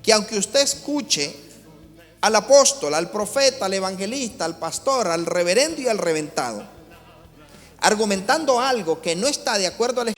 que aunque usted escuche al apóstol, al profeta, al evangelista, al pastor, al reverendo y al reventado, argumentando algo que no está de acuerdo al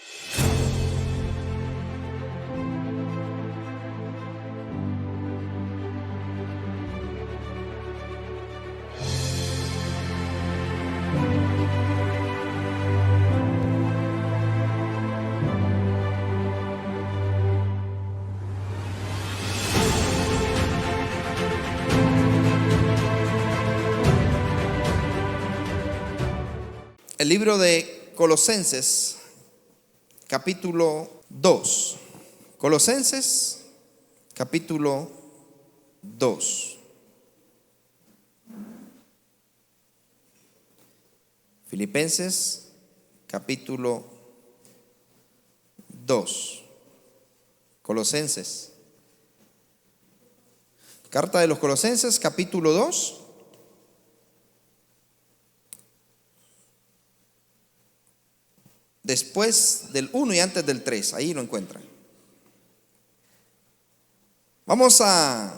el libro de Colosenses, capítulo 2. Colosenses, capítulo 2. Filipenses, capítulo 2. Colosenses. Carta de los Colosenses, capítulo 2. Después del 1 y antes del 3, ahí lo encuentran. Vamos a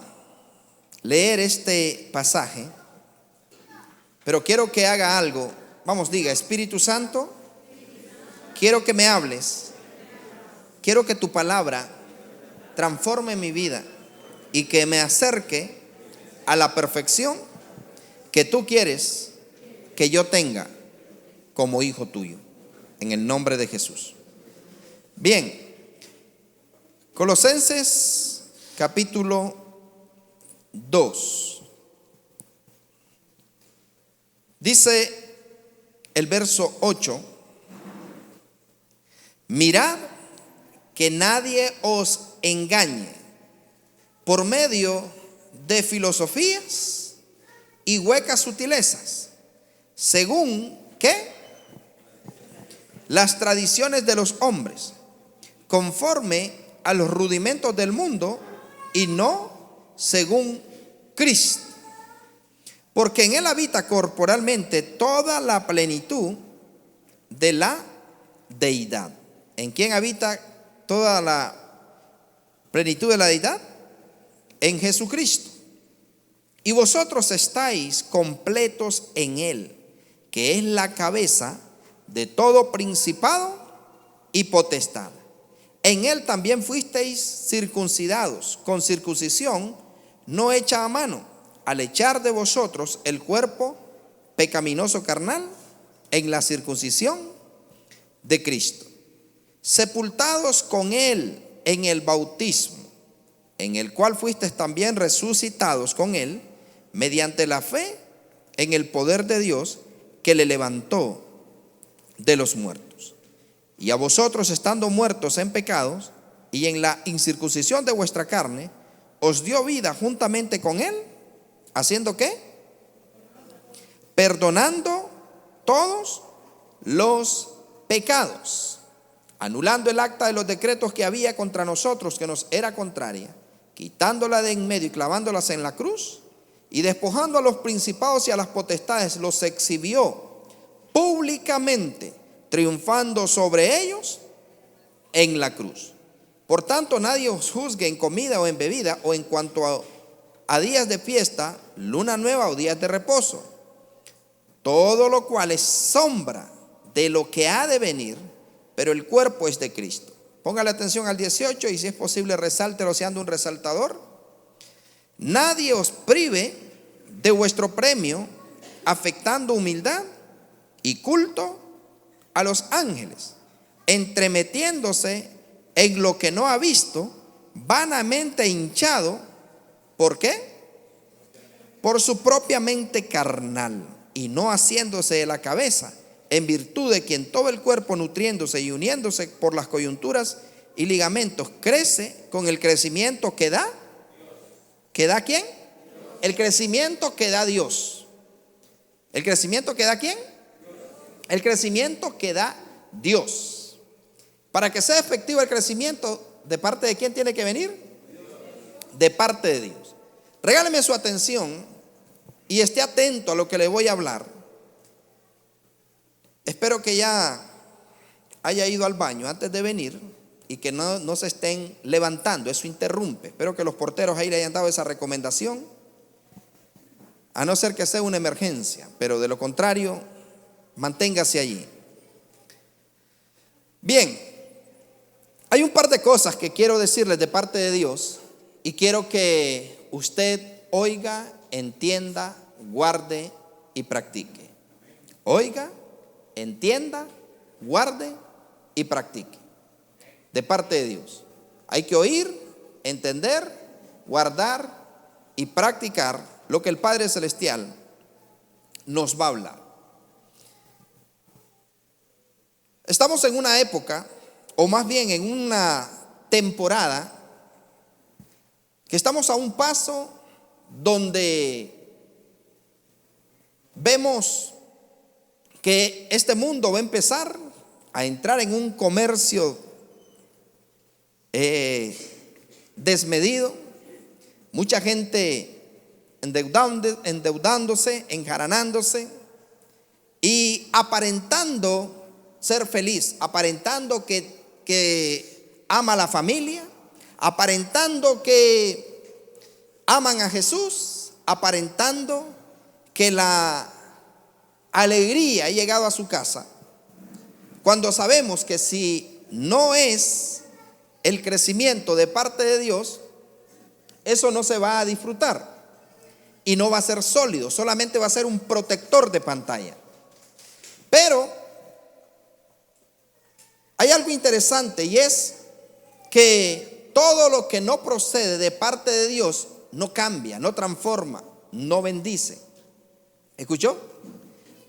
leer este pasaje, pero quiero que haga algo. Vamos, diga: Espíritu Santo, quiero que me hables. Quiero que tu palabra transforme mi vida y que me acerque a la perfección que tú quieres que yo tenga como hijo tuyo. En el nombre de Jesús. Bien, Colosenses capítulo 2. Dice el verso 8: mirad que nadie os engañe por medio de filosofías y huecas sutilezas, según ¿qué? Las tradiciones de los hombres, conforme a los rudimentos del mundo y no según Cristo. Porque en él habita corporalmente toda la plenitud de la deidad. ¿En quién habita toda la plenitud de la deidad? En Jesucristo. Y vosotros estáis completos en él, que es la cabeza de todo principado y potestad. En él también fuisteis circuncidados con circuncisión no hecha a mano, al echar de vosotros el cuerpo pecaminoso carnal en la circuncisión de Cristo, sepultados con él en el bautismo, en el cual fuisteis también resucitados con él mediante la fe en el poder de Dios que le levantó de los muertos. Y a vosotros, estando muertos en pecados y en la incircuncisión de vuestra carne, os dio vida juntamente con él, ¿haciendo qué? Perdonando todos los pecados, anulando el acta de los decretos que había contra nosotros, que nos era contraria, quitándola de en medio y clavándolas en la cruz, y despojando a los principados y a las potestades, los exhibió públicamente, triunfando sobre ellos en la cruz. Por tanto, nadie os juzgue en comida o en bebida, o en cuanto a días de fiesta, luna nueva o días de reposo, todo lo cual es sombra de lo que ha de venir, pero el cuerpo es de Cristo. Póngale atención al 18 y si es posible resáltelo seando un resaltador. Nadie os prive de vuestro premio, afectando humildad y culto a los ángeles, entremetiéndose en lo que no ha visto, vanamente hinchado. ¿Por qué? Por su propia mente carnal, y no haciéndose de la cabeza, en virtud de quien todo el cuerpo, nutriéndose y uniéndose por las coyunturas y ligamentos, crece con el crecimiento que da. ¿Que da quién? El crecimiento que da Dios. ¿El crecimiento que da quién? El crecimiento que da Dios. Para que sea efectivo el crecimiento, ¿de parte de quién tiene que venir? De parte de Dios. Regáleme su atención y esté atento a lo que le voy a hablar. Espero que ya haya ido al baño antes de venir, y que no se estén levantando. Eso interrumpe. Espero que los porteros ahí le hayan dado esa recomendación, a no ser que sea una emergencia, pero de lo contrario, manténgase allí. Bien, hay un par de cosas que quiero decirles de parte de Dios y quiero que usted oiga, entienda, guarde y practique. Oiga, entienda, guarde y practique. De parte de Dios. Hay que oír, entender, guardar y practicar lo que el Padre Celestial nos va a hablar. Estamos en una época, o más bien en una temporada, que estamos a un paso donde vemos que este mundo va a empezar a entrar en un comercio desmedido, mucha gente endeudándose, enjaranándose y aparentando ser feliz, aparentando que ama a la familia, aparentando que aman a Jesús, aparentando que la alegría ha llegado a su casa, cuando sabemos que si no es el crecimiento de parte de Dios, eso no se va a disfrutar y no va a ser sólido, solamente va a ser un protector de pantalla. Pero hay algo interesante, y es que todo lo que no procede de parte de Dios no cambia, no transforma, no bendice. ¿Escuchó?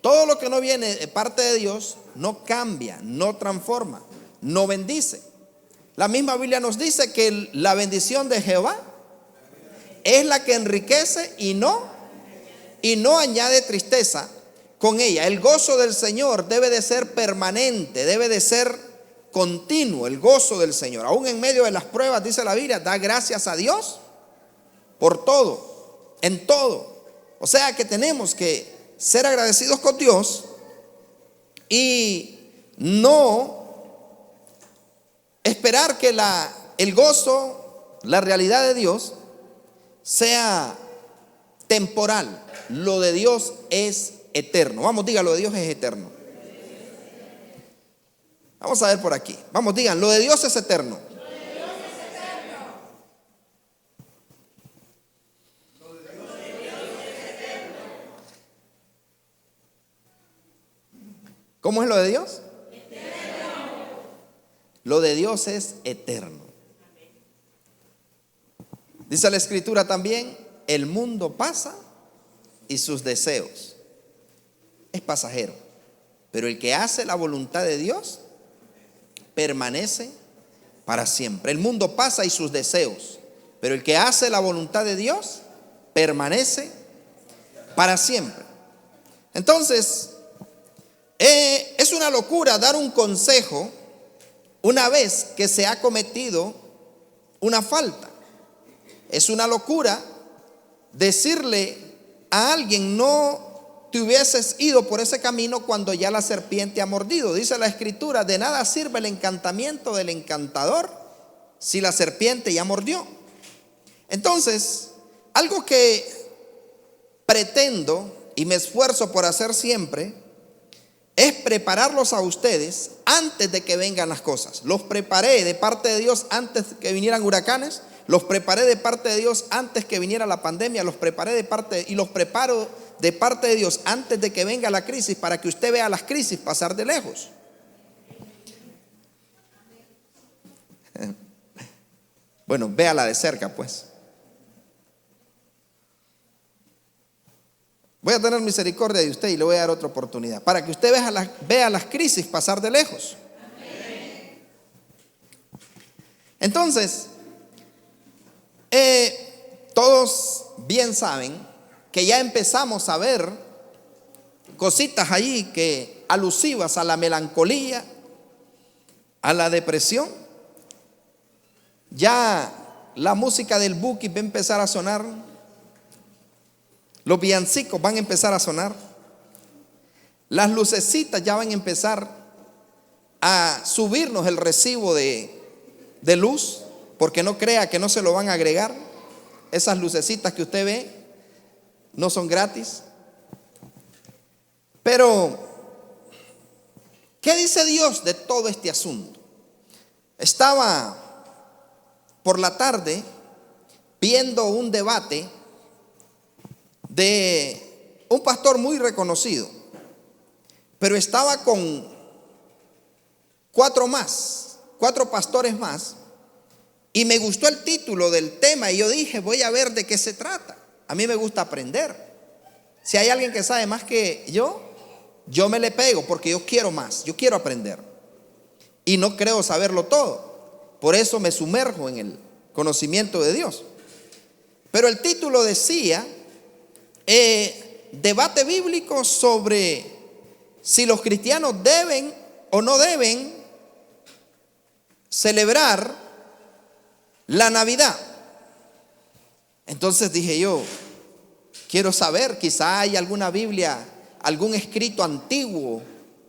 Todo lo que no viene de parte de Dios no cambia, no transforma, no bendice. La misma Biblia nos dice que la bendición de Jehová es la que enriquece y no añade tristeza con ella. El gozo del Señor debe de ser permanente, debe de ser continuo, el gozo del Señor. Aún en medio de las pruebas, dice la Biblia, da gracias a Dios por todo, en todo. O sea que tenemos que ser agradecidos con Dios y no esperar que el gozo, la realidad de Dios sea temporal. Lo de Dios es eterno. Vamos, diga, lo de Dios es eterno. Vamos a ver por aquí. Vamos, digan, lo de Dios es eterno. ¿Cómo es lo de Dios? Lo de Dios es eterno. Dice la Escritura también, el mundo pasa y sus deseos. Es pasajero. Pero el que hace la voluntad de Dios permanece para siempre. El mundo pasa y sus deseos. Pero el que hace la voluntad de Dios permanece para siempre. Entonces, es una locura dar un consejo una vez que se ha cometido una falta. Es una locura decirle a alguien, no te hubieses ido por ese camino cuando ya la serpiente ha mordido. Dice la Escritura, de nada sirve el encantamiento del encantador si la serpiente ya mordió. Entonces, algo que pretendo y me esfuerzo por hacer siempre es prepararlos a ustedes antes de que vengan las cosas. Los preparé de parte de Dios antes de que vinieran huracanes, los preparé de parte de Dios antes que viniera la pandemia, los preparo de parte de Dios antes de que venga la crisis, para que usted vea las crisis pasar de lejos. Bueno, véala de cerca, pues. Voy a tener misericordia de usted y le voy a dar otra oportunidad para que usted vea las crisis pasar de lejos. Entonces, todos bien saben que ya empezamos a ver cositas allí que alusivas a la melancolía, a la depresión. Ya la música del Buki va a empezar a sonar. Los villancicos van a empezar a sonar. Las lucecitas ya van a empezar a subirnos el recibo de de luz, porque no crea que no se lo van a agregar. Esas lucecitas que usted ve no son gratis. Pero, ¿qué dice Dios de todo este asunto? Estaba por la tarde viendo un debate de un pastor muy reconocido, pero estaba con cuatro pastores más, y me gustó el título del tema y yo dije, voy a ver de qué se trata. A mí me gusta aprender. Si hay alguien que sabe más que yo me le pego porque yo quiero más, yo quiero aprender y no creo saberlo todo. Por eso me sumerjo en el conocimiento de Dios. Pero el título decía debate bíblico sobre si los cristianos deben o no deben celebrar la Navidad. Entonces dije yo, quiero saber, quizá hay alguna Biblia, algún escrito antiguo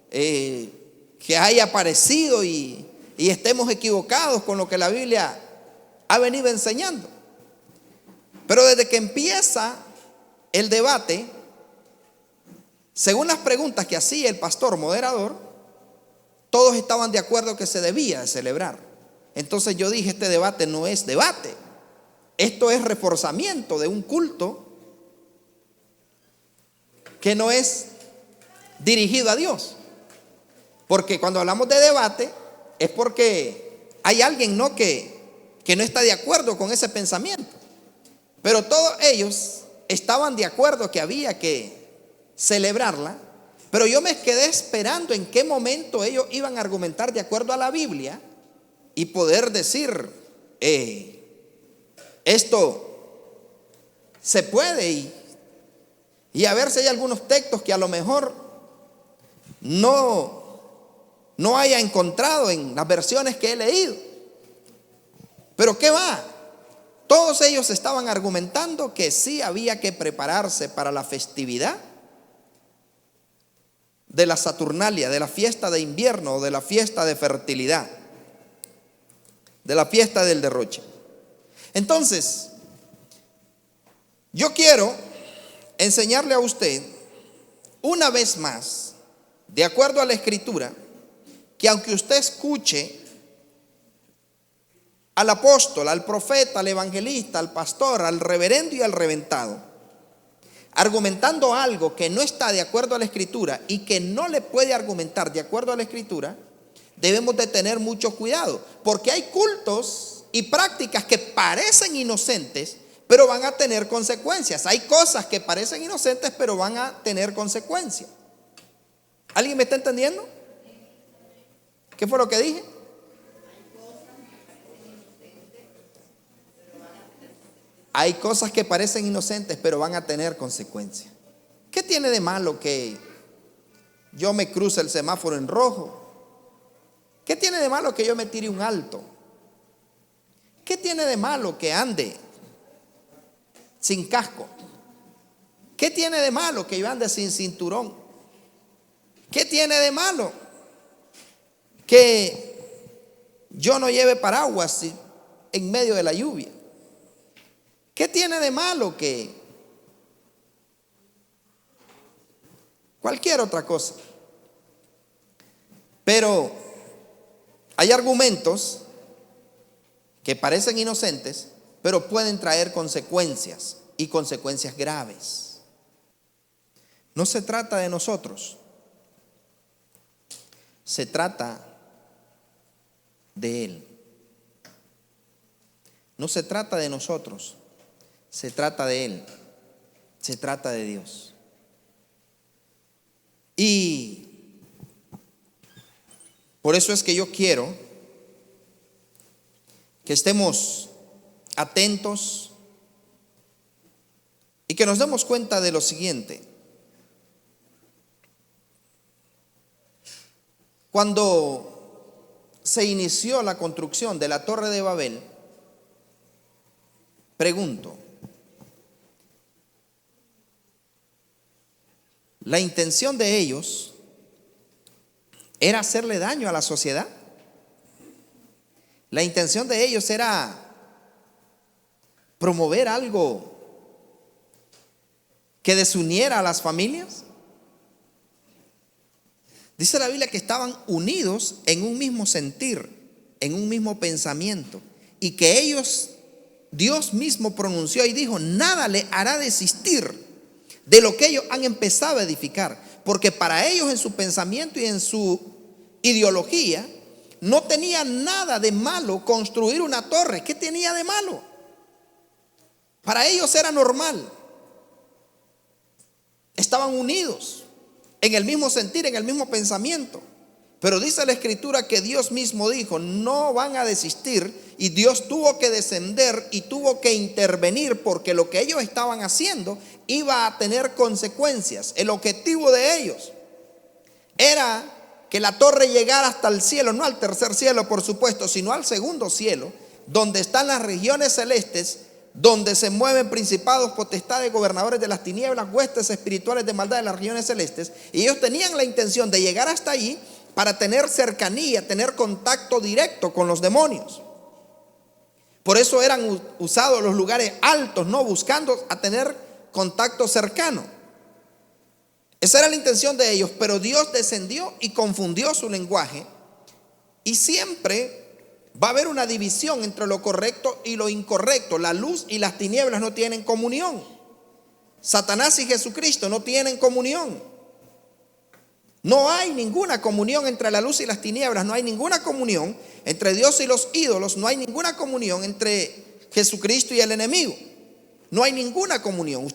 que haya aparecido y estemos equivocados con lo que la Biblia ha venido enseñando. Pero desde que empieza el debate, según las preguntas que hacía el pastor moderador, todos estaban de acuerdo que se debía de celebrar. Entonces yo dije, este debate no es debate, esto es reforzamiento de un culto que no es dirigido a Dios. Porque cuando hablamos de debate es porque hay alguien que no está de acuerdo con ese pensamiento. Pero todos ellos estaban de acuerdo que había que celebrarla. Pero yo me quedé esperando en qué momento ellos iban a argumentar de acuerdo a la Biblia y poder decir, esto se puede, y a ver si hay algunos textos que a lo mejor no haya encontrado en las versiones que he leído. Pero ¿qué va? Todos ellos estaban argumentando que sí había que prepararse para la festividad de la Saturnalia, de la fiesta de invierno o de la fiesta de fertilidad, de la fiesta del derroche. Entonces, yo quiero enseñarle a usted una vez más, de acuerdo a la Escritura, que aunque usted escuche al apóstol, al profeta, al evangelista, al pastor, al reverendo y al reventado, argumentando algo que no está de acuerdo a la Escritura y que no le puede argumentar de acuerdo a la Escritura, debemos de tener mucho cuidado, porque hay cultos y prácticas que parecen inocentes, pero van a tener consecuencias. Hay cosas que parecen inocentes, pero van a tener consecuencias. ¿Alguien me está entendiendo? ¿Qué fue lo que dije? Hay cosas que parecen inocentes, pero van a tener consecuencias. ¿Qué tiene de malo que yo me cruce el semáforo en rojo? ¿Qué tiene de malo que yo me tire un alto? ¿Qué tiene de malo que ande sin casco? ¿Qué tiene de malo que yo ande sin cinturón? ¿Qué tiene de malo que yo no lleve paraguas en medio de la lluvia? ¿Qué tiene de malo que cualquier otra cosa? Pero hay argumentos que parecen inocentes, pero pueden traer consecuencias y consecuencias graves. No se trata de nosotros, se trata de Él. No se trata de nosotros, se trata de Él, se trata de Dios. Y por eso es que yo quiero que estemos atentos y que nos demos cuenta de lo siguiente. Cuando se inició la construcción de la Torre de Babel, pregunto, ¿la intención de ellos era hacerle daño a la sociedad? La intención de ellos era promover algo que desuniera a las familias. Dice la Biblia que estaban unidos en un mismo sentir, en un mismo pensamiento, y que ellos, Dios mismo pronunció y dijo: nada le hará desistir de lo que ellos han empezado a edificar. Porque para ellos, en su pensamiento y en su ideología, no tenía nada de malo construir una torre. ¿Qué tenía de malo? Para ellos era normal. Estaban unidos en el mismo sentir, en el mismo pensamiento. Pero dice la Escritura que Dios mismo dijo: no van a desistir. Y Dios tuvo que descender y tuvo que intervenir, porque lo que ellos estaban haciendo iba a tener consecuencias. El objetivo de ellos era que la torre llegara hasta el cielo, no al tercer cielo, por supuesto, sino al segundo cielo, donde están las regiones celestes, donde se mueven principados, potestades, gobernadores de las tinieblas, huestes espirituales de maldad de las regiones celestes. Y ellos tenían la intención de llegar hasta allí para tener cercanía, tener contacto directo con los demonios. Por eso eran usados los lugares altos, no buscando a tener contacto cercano. Esa era la intención de ellos, pero Dios descendió y confundió su lenguaje. Y siempre va a haber una división entre lo correcto y lo incorrecto. La luz y las tinieblas no tienen comunión. Satanás y Jesucristo no tienen comunión. No hay ninguna comunión entre la luz y las tinieblas. No hay ninguna comunión entre Dios y los ídolos. No hay ninguna comunión entre Jesucristo y el enemigo. No hay ninguna comunión.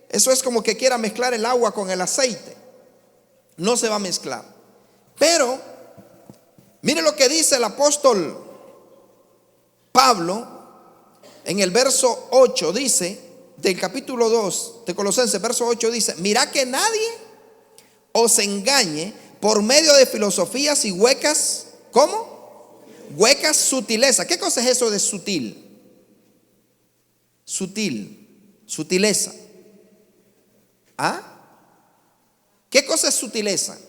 Eso es como que quiera mezclar el agua con el aceite. No se va a mezclar. Pero mire lo que dice el apóstol Pablo en el verso 8. Dice, del capítulo 2 de Colosenses, verso 8 dice: mirad que nadie os engañe por medio de filosofías y huecas, ¿cómo? Huecas sutilezas. ¿Qué cosa es eso de sutil? Sutileza. ¿Ah? ¿Qué cosa es sutileza?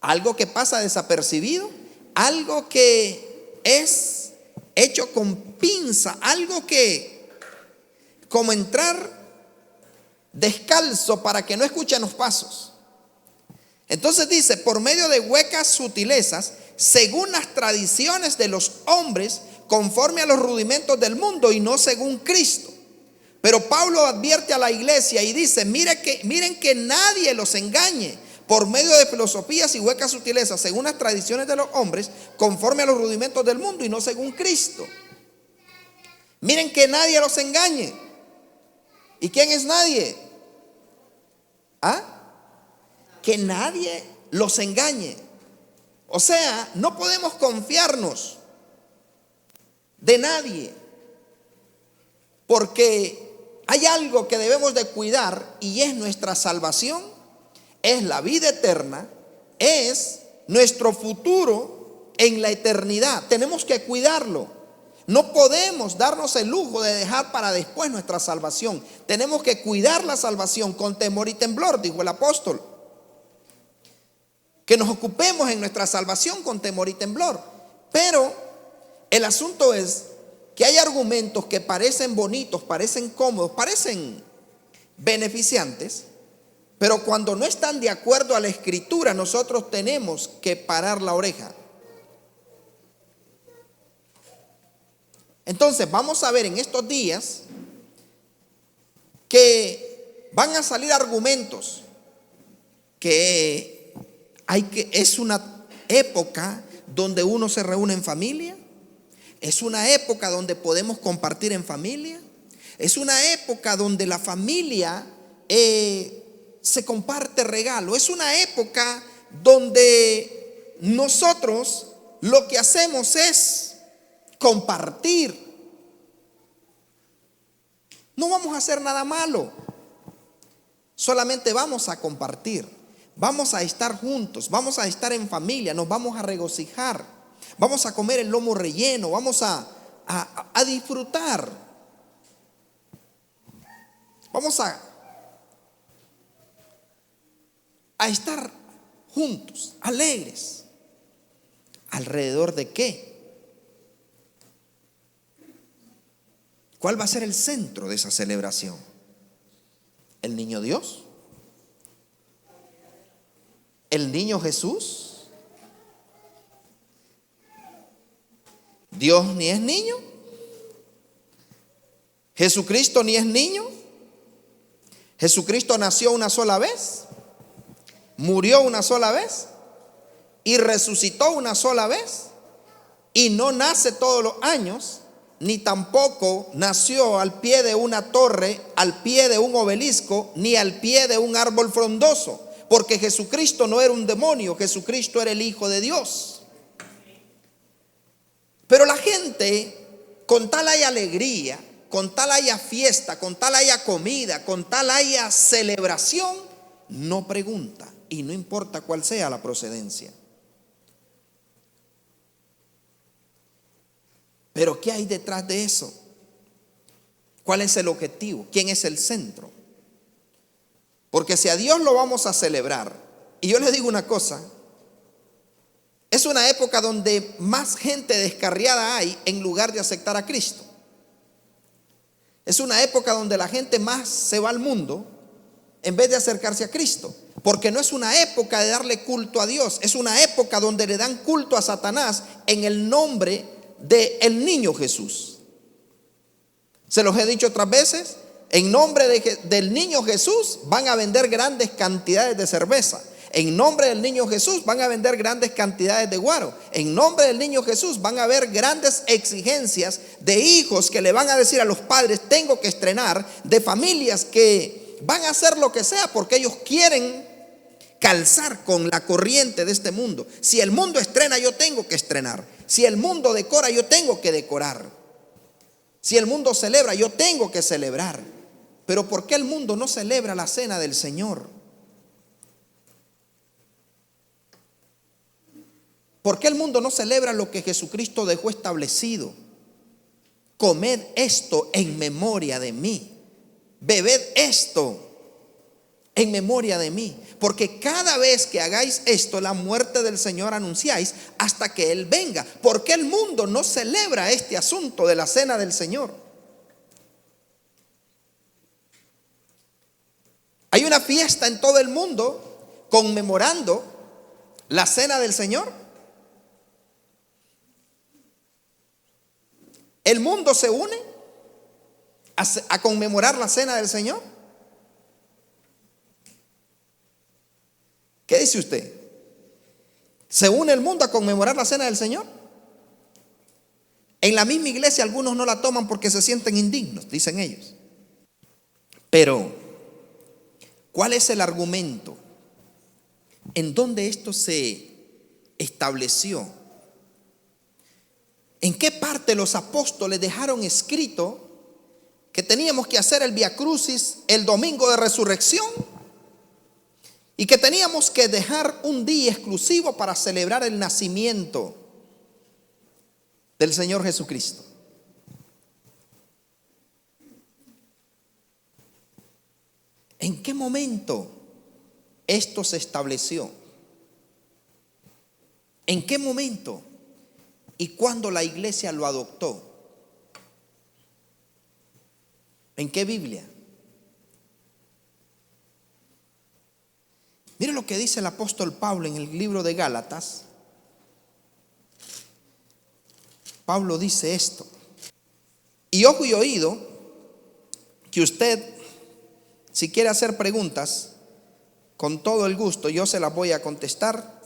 Algo que pasa desapercibido, algo que es hecho con pinza, algo que, como entrar descalzo para que no escuchen los pasos. Entonces dice: por medio de huecas sutilezas, según las tradiciones de los hombres, conforme a los rudimentos del mundo y no según Cristo. Pero Pablo advierte a la iglesia y dice: miren que nadie los engañe por medio de filosofías y huecas sutilezas, según las tradiciones de los hombres, conforme a los rudimentos del mundo y no según Cristo. Miren que nadie los engañe. ¿Y quién es nadie? ¿Ah? Que nadie los engañe. O sea, no podemos confiarnos de nadie, porque hay algo que debemos de cuidar, y es nuestra salvación, es la vida eterna, es nuestro futuro en la eternidad. Tenemos que cuidarlo. No podemos darnos el lujo de dejar para después nuestra salvación. Tenemos que cuidar la salvación con temor y temblor, dijo el apóstol. Que nos ocupemos en nuestra salvación con temor y temblor. Pero el asunto es que hay argumentos que parecen bonitos, parecen cómodos, parecen beneficiantes, pero cuando no están de acuerdo a la Escritura, nosotros tenemos que parar la oreja. Entonces vamos a ver en estos días que van a salir argumentos que es una época donde uno se reúne en familia, es una época donde podemos compartir en familia, es una época donde la familia se comparte regalo, es una época donde nosotros lo que hacemos es compartir. No vamos a hacer nada malo, solamente vamos a compartir, vamos a estar juntos, vamos a estar en familia, nos vamos a regocijar, vamos a comer el lomo relleno, vamos a disfrutar, vamos a estar juntos, alegres. ¿Alrededor de qué? ¿Cuál va a ser el centro de esa celebración? ¿El niño Dios? ¿El niño Jesús? ¿Dios ni es niño? ¿Jesucristo ni es niño? ¿Jesucristo nació una sola vez? ¿Murió una sola vez? ¿Y resucitó una sola vez? ¿Y no nace todos los años? Ni tampoco nació al pie de una torre, al pie de un obelisco, ni al pie de un árbol frondoso, porque Jesucristo no era un demonio, Jesucristo era el Hijo de Dios. Pero la gente, con tal haya alegría, con tal haya fiesta, con tal haya comida, con tal haya celebración, no pregunta, y no importa cuál sea la procedencia. Pero ¿qué hay detrás de eso? ¿Cuál es el objetivo? ¿Quién es el centro? Porque si a Dios lo vamos a celebrar, y yo les digo una cosa, es una época donde más gente descarriada hay en lugar de aceptar a Cristo. Es una época donde la gente más se va al mundo en vez de acercarse a Cristo. Porque no es una época de darle culto a Dios, es una época donde le dan culto a Satanás en el nombre del niño Jesús. Se los he dicho otras veces, en nombre del niño Jesús van a vender grandes cantidades de cerveza. En nombre del niño Jesús van a vender grandes cantidades de guaro. En nombre del niño Jesús van a haber grandes exigencias de hijos que le van a decir a los padres: tengo que estrenar, de familias que van a hacer lo que sea porque ellos quieren calzar con la corriente de este mundo. Si el mundo estrena, yo tengo que estrenar. Si el mundo decora, yo tengo que decorar. Si el mundo celebra, yo tengo que celebrar. Pero ¿por qué el mundo no celebra la cena del Señor? ¿Por qué el mundo no celebra lo que Jesucristo dejó establecido? Comed esto en memoria de mí. Bebed esto en memoria de mí. Porque cada vez que hagáis esto, la muerte del Señor anunciáis hasta que Él venga. ¿Por qué el mundo no celebra este asunto de la cena del Señor? Hay una fiesta en todo el mundo conmemorando la cena del Señor. El mundo se une a conmemorar la cena del Señor. ¿Qué dice usted? ¿Se une el mundo a conmemorar la cena del Señor? En la misma iglesia algunos no la toman porque se sienten indignos, dicen ellos. Pero, ¿cuál es el argumento? ¿En dónde esto se estableció? ¿En qué parte los apóstoles dejaron escrito que teníamos que hacer el Vía Crucis el domingo de resurrección? Y que teníamos que dejar un día exclusivo para celebrar el nacimiento del Señor Jesucristo. ¿En qué momento esto se estableció? ¿En qué momento y cuándo la iglesia lo adoptó? ¿En qué Biblia? Mire lo que dice el apóstol Pablo en el libro de Gálatas. Pablo dice esto: y ojo y oído, que usted, si quiere hacer preguntas, con todo el gusto yo se las voy a contestar,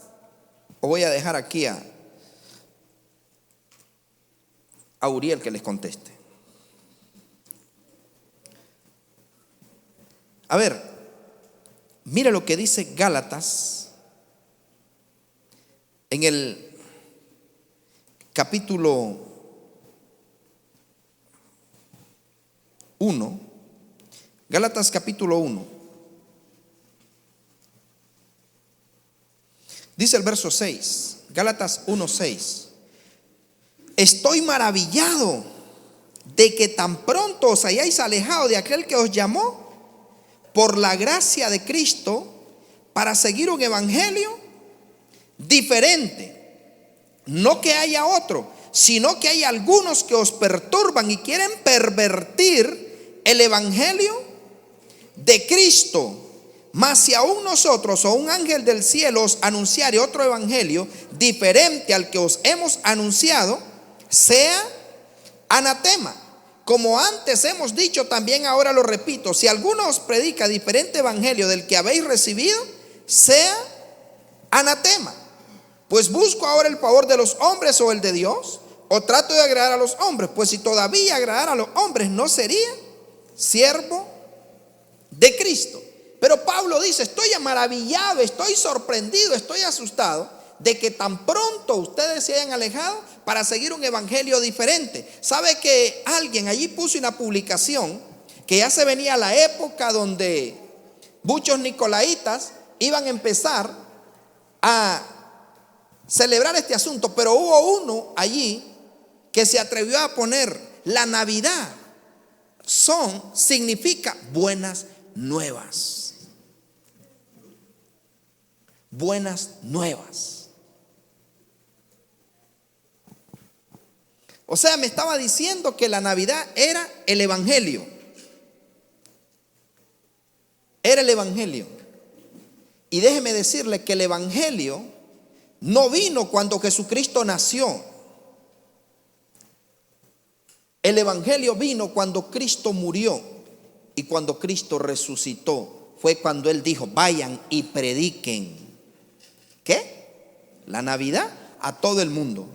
o voy a dejar aquí a Uriel que les conteste. A ver, mira lo que dice Gálatas en el capítulo 1. Gálatas capítulo 1. Dice el verso 6. Gálatas 1:6. Estoy maravillado de que tan pronto os hayáis alejado de aquel que os llamó por la gracia de Cristo para seguir un evangelio diferente. No que haya otro, sino que hay algunos que os perturban y quieren pervertir el evangelio de Cristo. Mas si aún nosotros o un ángel del cielo os anunciare otro evangelio diferente al que os hemos anunciado, sea anatema. Como antes hemos dicho, también ahora lo repito: si alguno os predica diferente evangelio del que habéis recibido, sea anatema. Pues busco ahora el favor de los hombres o el de Dios, o trato de agradar a los hombres. Pues si todavía agradara a los hombres, no sería siervo de Cristo. Pero Pablo dice: estoy maravillado, estoy sorprendido, estoy asustado de que tan pronto ustedes se hayan alejado para seguir un evangelio diferente. ¿Sabe que alguien allí puso una publicación que ya se venía la época donde muchos nicolaitas iban a empezar a celebrar este asunto? Pero hubo uno allí que se atrevió a poner: la Navidad significa buenas nuevas. Buenas nuevas. O sea, me estaba diciendo que la Navidad era el evangelio. Era el evangelio. Y déjeme decirle que el evangelio no vino cuando Jesucristo nació. El evangelio vino cuando Cristo murió y cuando Cristo resucitó. Fue cuando Él dijo: vayan y prediquen. ¿Qué? La Navidad a todo el mundo.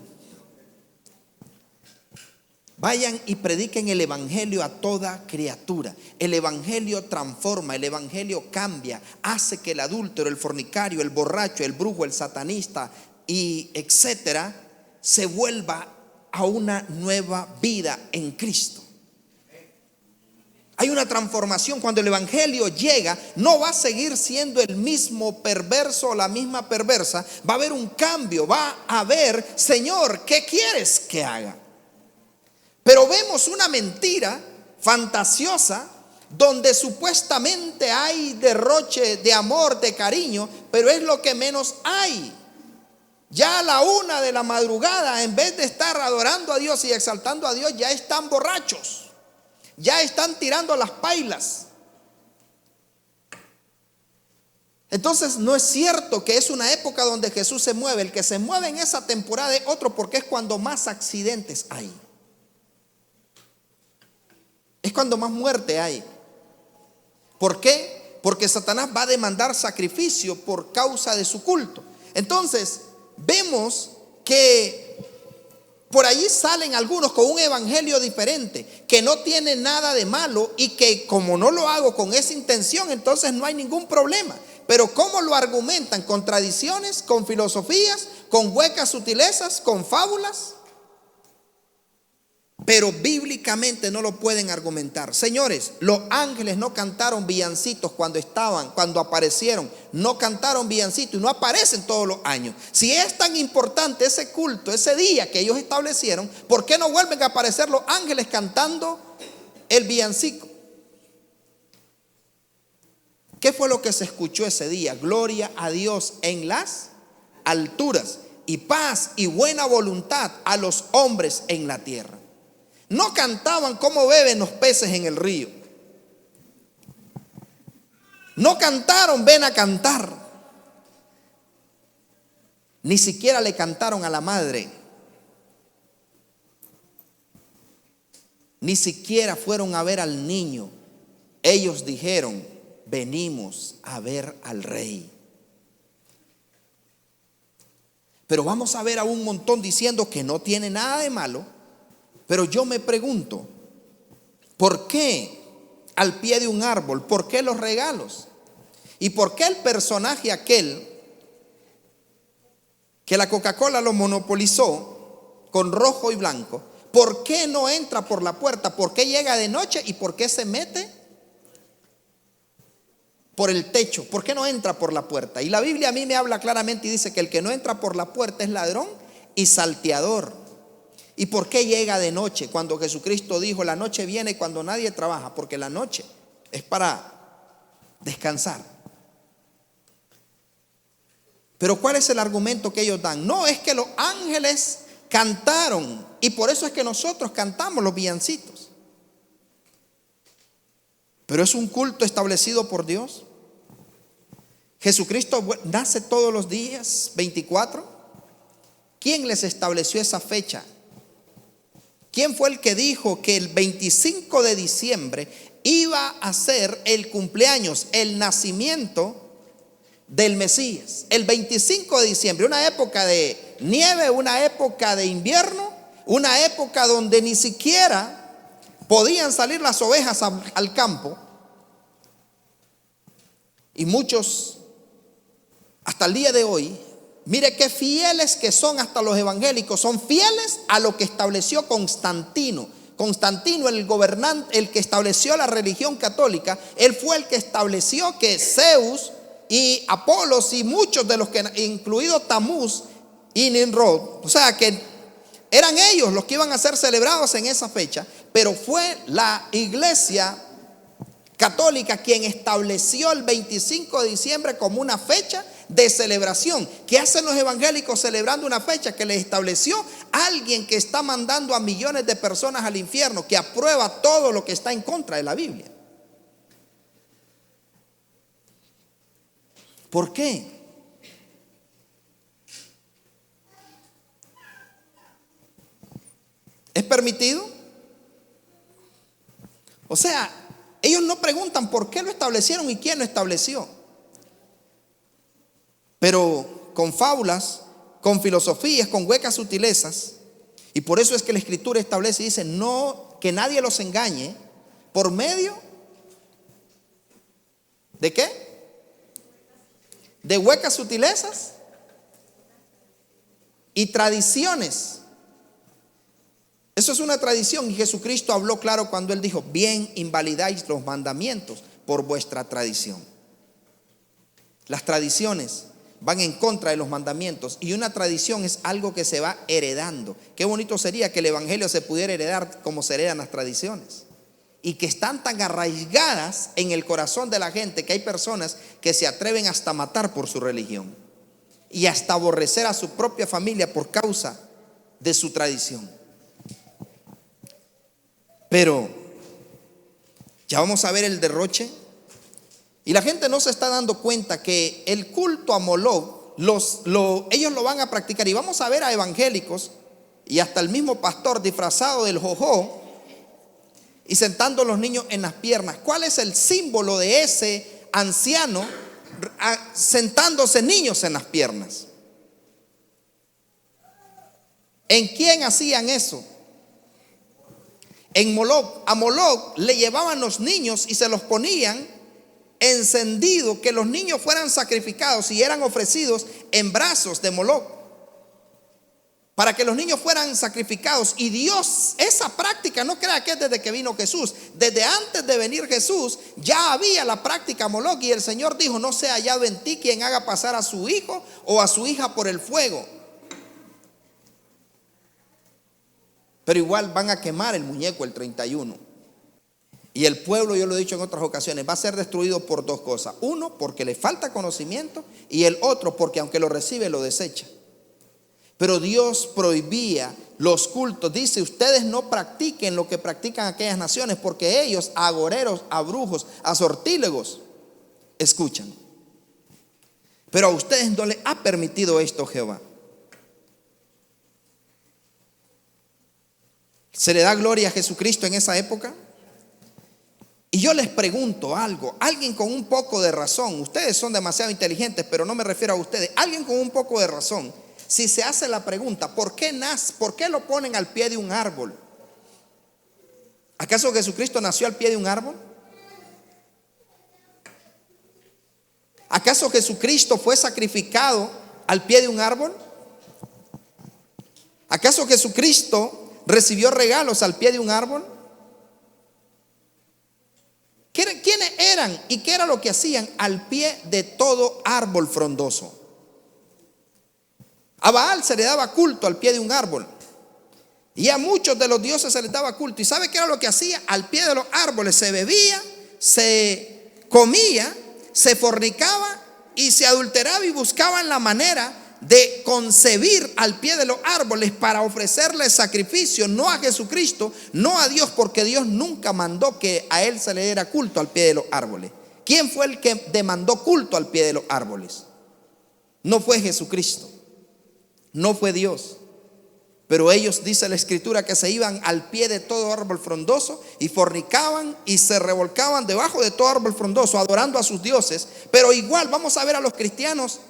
Vayan y prediquen el evangelio a toda criatura. El evangelio transforma, el evangelio cambia, hace que el adúltero, el fornicario, el borracho, el brujo, el satanista y etcétera se vuelva a una nueva vida en Cristo. Hay una transformación. Cuando el evangelio llega, no va a seguir siendo el mismo perverso o la misma perversa. Va a haber un cambio, va a haber: Señor, ¿qué quieres que haga? Pero vemos una mentira fantasiosa donde supuestamente hay derroche de amor, de cariño, pero es lo que menos hay. Ya a la 1 de la madrugada, en vez de estar adorando a Dios y exaltando a Dios, ya están borrachos, ya están tirando las pailas. Entonces no es cierto que es una época donde Jesús se mueve. El que se mueve en esa temporada es otro, porque es cuando más accidentes hay. Es cuando más muerte hay. ¿Por qué? Porque Satanás va a demandar sacrificio por causa de su culto. Entonces vemos que por allí salen algunos con un evangelio diferente, que no tiene nada de malo, y que como no lo hago con esa intención, entonces no hay ningún problema. Pero ¿cómo lo argumentan? Con tradiciones, con filosofías, con huecas sutilezas, con fábulas. Pero bíblicamente no lo pueden argumentar. Señores, los ángeles no cantaron villancicos cuando aparecieron. No cantaron villancicos y no aparecen todos los años. Si es tan importante ese culto, ese día que ellos establecieron, ¿por qué no vuelven a aparecer los ángeles cantando el villancico? ¿Qué fue lo que se escuchó ese día? Gloria a Dios en las alturas y paz y buena voluntad a los hombres en la tierra. No cantaban cómo beben los peces en el río. No cantaron ven a cantar. Ni siquiera le cantaron a la madre. Ni siquiera fueron a ver al niño. Ellos dijeron: venimos a ver al rey. Pero vamos a ver a un montón diciendo que no tiene nada de malo. Pero yo me pregunto, ¿por qué al pie de un árbol? ¿Por qué los regalos? ¿Y por qué el personaje aquel que la Coca-Cola lo monopolizó con rojo y blanco? ¿Por qué no entra por la puerta? ¿Por qué llega de noche? ¿Y por qué se mete por el techo? ¿Por qué no entra por la puerta? Y la Biblia a mí me habla claramente y dice que el que no entra por la puerta es ladrón y salteador. ¿Y por qué llega de noche? Cuando Jesucristo dijo: la noche viene cuando nadie trabaja, porque la noche es para descansar. Pero ¿cuál es el argumento que ellos dan? No, es que los ángeles cantaron, y por eso es que nosotros cantamos los villancicos. Pero es un culto establecido por Dios. Jesucristo nace todos los días 24. ¿Quién les estableció esa fecha? ¿Quién fue el que dijo que el 25 de diciembre iba a ser el cumpleaños, el nacimiento del Mesías? El 25 de diciembre, una época de nieve, una época de invierno, una época donde ni siquiera podían salir las ovejas al campo. Y muchos, hasta el día de hoy, mire qué fieles que son hasta los evangélicos, son fieles a lo que estableció Constantino. Constantino, el gobernante, el que estableció la religión católica, él fue el que estableció que Zeus y Apolos y muchos de los que, incluido Tamuz y Nimrod, o sea que eran ellos los que iban a ser celebrados en esa fecha, pero fue la iglesia católica quien estableció el 25 de diciembre como una fecha de celebración. ¿Qué hacen los evangélicos celebrando una fecha que les estableció alguien que está mandando a millones de personas al infierno, que aprueba todo lo que está en contra de la Biblia? ¿Por qué? ¿Es permitido? O sea, ellos no preguntan por qué lo establecieron y quién lo estableció. Pero con fábulas, con filosofías, con huecas sutilezas. Y por eso es que la Escritura establece y dice: no, que nadie los engañe por medio ¿de qué? De huecas sutilezas y tradiciones. Eso es una tradición, y Jesucristo habló claro cuando él dijo: bien invalidáis los mandamientos por vuestra tradición. Las tradiciones van en contra de los mandamientos, y una tradición es algo que se va heredando. Qué bonito sería que el evangelio se pudiera heredar como se heredan las tradiciones, y que están tan arraigadas en el corazón de la gente que hay personas que se atreven hasta matar por su religión y hasta aborrecer a su propia familia por causa de su tradición. Pero ya vamos a ver el derroche. Y la gente no se está dando cuenta que el culto a Moloch, ellos lo van a practicar. Y vamos a ver a evangélicos y hasta el mismo pastor disfrazado del jojó y sentando a los niños en las piernas. ¿Cuál es el símbolo de ese anciano sentándose niños en las piernas? ¿En quién hacían eso? En Moloch. A Moloch le llevaban los niños y se los ponían encendido, que los niños fueran sacrificados y eran ofrecidos en brazos de Moloch, para que los niños fueran sacrificados. Y Dios, esa práctica, no crea que es desde que vino Jesús. Desde antes de venir Jesús ya había la práctica Moloch, y el Señor dijo: no sea hallado en ti quien haga pasar a su hijo o a su hija por el fuego. Pero igual van a quemar el muñeco el 31. Y el pueblo, yo lo he dicho en otras ocasiones, va a ser destruido por dos cosas. Uno, porque le falta conocimiento, y el otro, porque aunque lo recibe, lo desecha. Pero Dios prohibía los cultos. Dice: ustedes no practiquen lo que practican aquellas naciones, porque ellos, a agoreros, a brujos, a sortílegos, escuchan. Pero a ustedes no les ha permitido esto Jehová. ¿Se le da gloria a Jesucristo en esa época? Y yo les pregunto algo, alguien con un poco de razón, ustedes son demasiado inteligentes, pero no me refiero a ustedes, alguien con un poco de razón, si se hace la pregunta: ¿por qué lo ponen al pie de un árbol? ¿Acaso Jesucristo nació al pie de un árbol? ¿Acaso Jesucristo fue sacrificado al pie de un árbol? ¿Acaso Jesucristo recibió regalos al pie de un árbol? ¿Quiénes eran y qué era lo que hacían al pie de todo árbol frondoso? A Baal se le daba culto al pie de un árbol, y a muchos de los dioses se les daba culto. ¿Y sabe qué era lo que hacía? Al pie de los árboles se bebía, se comía, se fornicaba y se adulteraba, y buscaban la manera de concebir al pie de los árboles para ofrecerle sacrificio, no a Jesucristo, no a Dios, porque Dios nunca mandó que a Él se le diera culto al pie de los árboles. ¿Quién fue el que demandó culto al pie de los árboles? No fue Jesucristo, no fue Dios. Pero ellos, dice la Escritura, que se iban al pie de todo árbol frondoso y fornicaban y se revolcaban debajo de todo árbol frondoso, adorando a sus dioses. Pero igual vamos a ver a los cristianos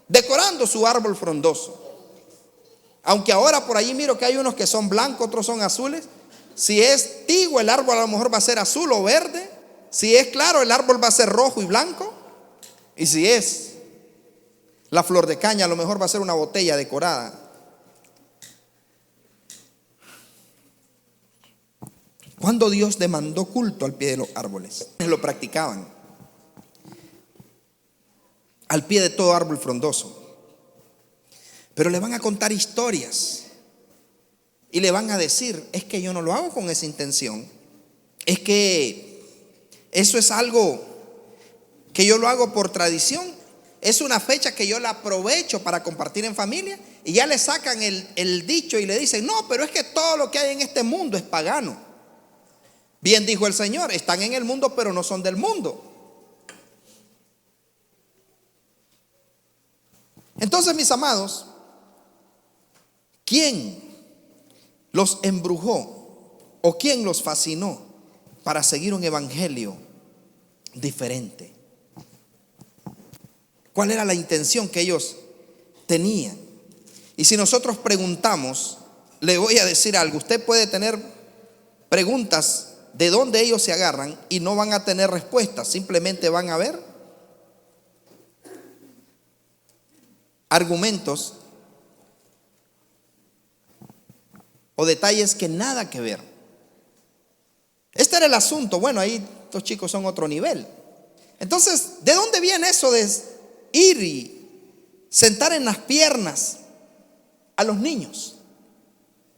decorando su árbol frondoso. Aunque ahora por allí miro que hay unos que son blancos, otros son azules. Si es tigo, el árbol a lo mejor va a ser azul o verde. Si es claro, el árbol va a ser rojo y blanco. Y si es la flor de caña, a lo mejor va a ser una botella decorada. Cuando Dios demandó culto al pie de los árboles, lo practicaban al pie de todo árbol frondoso. Pero le van a contar historias y le van a decir: es que yo no lo hago con esa intención, es que eso es algo que yo lo hago por tradición, es una fecha que yo la aprovecho para compartir en familia. Y ya le sacan el dicho y le dicen: no, pero es que todo lo que hay en este mundo es pagano. Bien dijo el Señor: están en el mundo, pero no son del mundo. Entonces, mis amados, ¿quién los embrujó o quién los fascinó para seguir un evangelio diferente? ¿Cuál era la intención que ellos tenían? Y si nosotros preguntamos, le voy a decir algo: usted puede tener preguntas de dónde ellos se agarran y no van a tener respuestas, simplemente van a ver argumentos o detalles que nada que ver. Este era el asunto. Bueno, ahí estos chicos son otro nivel. Entonces, ¿de dónde viene eso de ir y sentar en las piernas a los niños?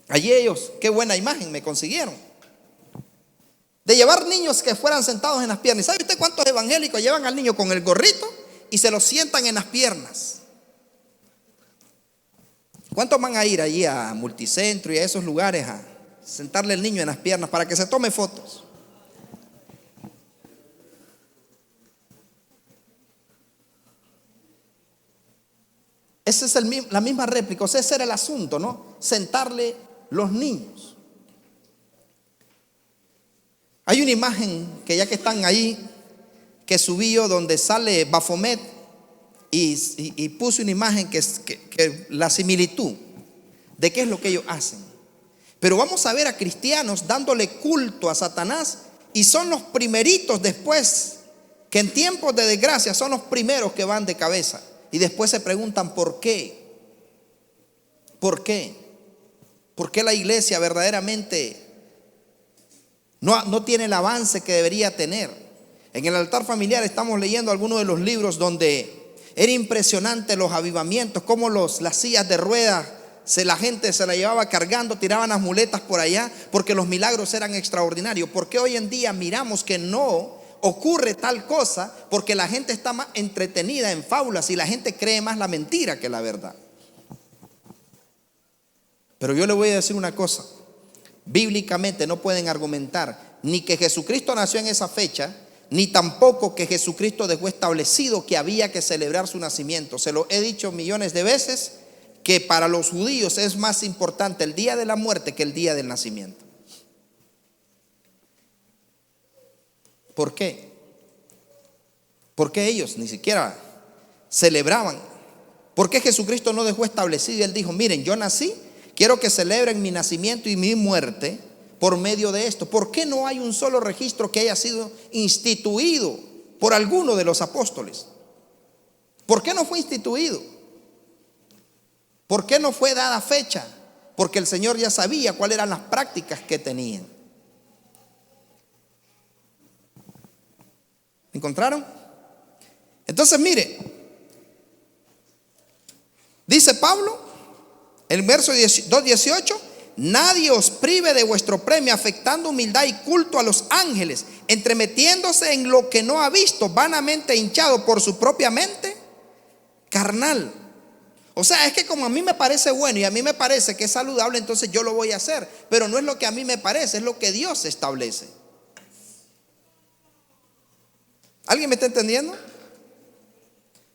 Allí ellos, qué buena imagen me consiguieron, de llevar niños que fueran sentados en las piernas. ¿Sabe usted cuántos evangélicos llevan al niño con el gorrito y se lo sientan en las piernas? ¿Cuántos van a ir allí a Multicentro y a esos lugares a sentarle al niño en las piernas para que se tome fotos? Esa es la misma réplica. O sea, ese era el asunto, ¿no? Sentarle los niños. Hay una imagen que, ya que están ahí, que subí yo, donde sale Baphomet, y puse una imagen que la similitud de qué es lo que ellos hacen. Pero vamos a ver a cristianos dándole culto a Satanás, y son los primeritos después, que en tiempos de desgracia son los primeros que van de cabeza, y después se preguntan ¿por qué? ¿Por qué? ¿Por qué la iglesia verdaderamente no tiene el avance que debería tener? En el altar familiar estamos leyendo algunos de los libros donde era impresionante los avivamientos, cómo las sillas de ruedas, la gente se la llevaba cargando, tiraban las muletas por allá, porque los milagros eran extraordinarios. ¿Por qué hoy en día miramos que no ocurre tal cosa? Porque la gente está más entretenida en fábulas y la gente cree más la mentira que la verdad. Pero yo le voy a decir una cosa: bíblicamente no pueden argumentar ni que Jesucristo nació en esa fecha, ni tampoco que Jesucristo dejó establecido que había que celebrar su nacimiento. Se lo he dicho millones de veces, que para los judíos es más importante el día de la muerte que el día del nacimiento. ¿Por qué? Porque ellos ni siquiera celebraban. ¿Por qué Jesucristo no dejó establecido? Él dijo: miren, yo nací, quiero que celebren mi nacimiento y mi muerte por medio de esto. ¿Por qué no hay un solo registro que haya sido instituido por alguno de los apóstoles? ¿Por qué no fue instituido? ¿Por qué no fue dada fecha? Porque el Señor ya sabía cuáles eran las prácticas que tenían. ¿Encontraron? Entonces, mire, dice Pablo en el verso 2:18: nadie os prive de vuestro premio, afectando humildad y culto a los ángeles, entremetiéndose en lo que no ha visto, vanamente hinchado por su propia mente carnal. O sea, es que como a mí me parece bueno y a mí me parece que es saludable, entonces yo lo voy a hacer. Pero no es lo que a mí me parece, es lo que Dios establece. ¿Alguien me está entendiendo?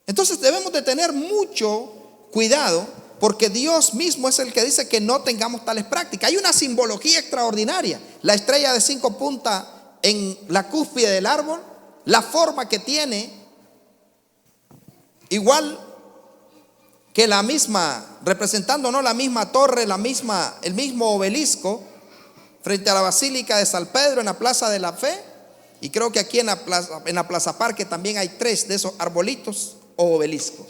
Entonces debemos de tener mucho cuidado, porque Dios mismo es el que dice que no tengamos tales prácticas. Hay una simbología extraordinaria. La estrella de 5 puntas en la cúspide del árbol, la forma que tiene, igual que la misma, representando no la misma torre, el mismo obelisco frente a la Basílica de San Pedro en la Plaza de la Fe. Y creo que aquí en la Plaza Parque también hay 3 de esos arbolitos o obeliscos.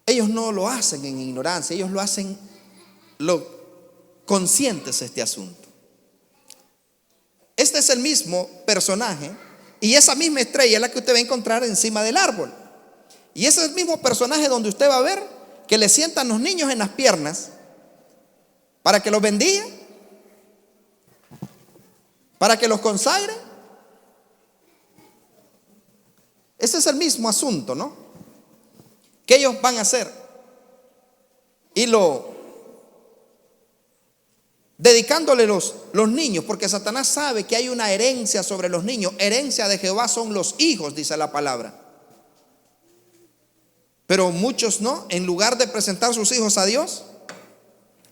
Ellos no lo hacen en ignorancia, ellos lo hacen conscientes de este asunto. Este es el mismo personaje y esa misma estrella es la que usted va a encontrar encima del árbol. Y ese es el mismo personaje donde usted va a ver que le sientan los niños en las piernas para que los bendiga, para que los consagre. Ese es el mismo asunto, ¿no? Que ellos van a hacer. Y dedicándole los niños, porque Satanás sabe que hay una herencia sobre los niños. Herencia de Jehová son los hijos, dice la palabra. Pero muchos no, en lugar de presentar sus hijos a Dios,